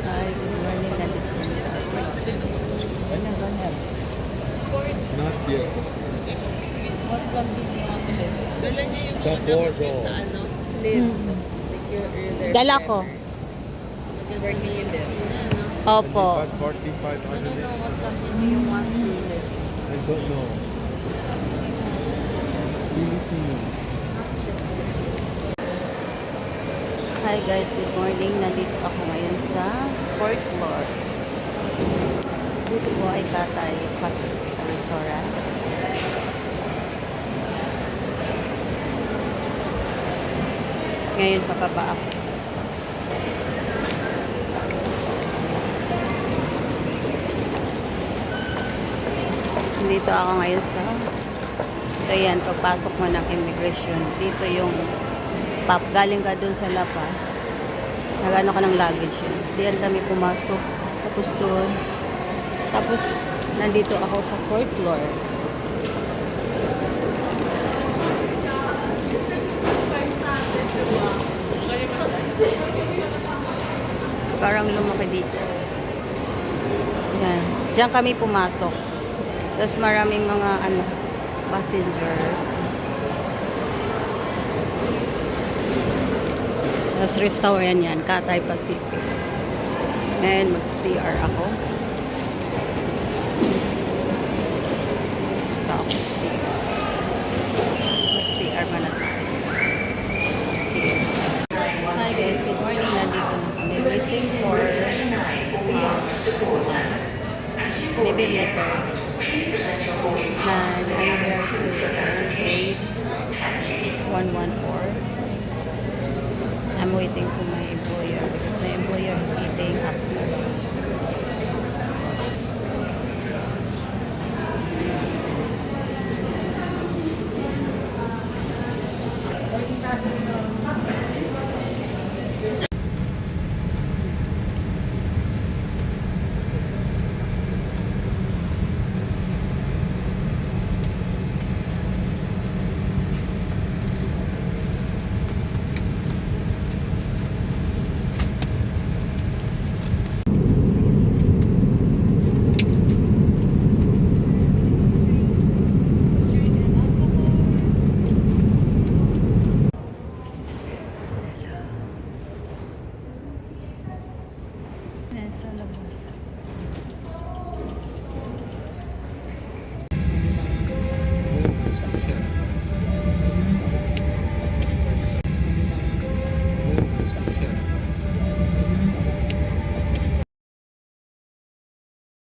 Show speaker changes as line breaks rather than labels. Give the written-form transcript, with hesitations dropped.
Ay, good morning. Nandito kami sa airport.
Ganyan. Not yet.
What plug did you want to live?
Dala niya yung
Sa
mga gamot niya
Porto.
sa ano, live.
Hmm.
Like you're their
Dala
friend.
ko.
Maganda niya yung live.
Opo.
45,
No, no,
100.
no. What country do you want to live?
I don't know. Philippines.
Hi guys, good morning. Nandito ako ngayon sa fourth floor. Dito po ay Katay Pacific Restaurant. Ngayon papaba ako. Dito ako ngayon sa ito yan, pagpasok mo ng immigration. Dito yung galing ka dun sa labas. Nagano ka ng luggage yun. Diyan kami pumasok. Tapos doon. Tapos nandito ako sa fourth floor. Parang lumaki dito. Yan. Diyan kami pumasok. Tapos maraming mga passenger. Tapos restaurant yan, Katay Pacific. And mag-CR ako. Ito ako sa CR. Mag-CR pa na tayo. Hi guys, good morning. Nandito na kami. Waiting for maybe later na anniversary paid 114. I'm waiting to my employer because my employer is eating upstairs. Sa labas.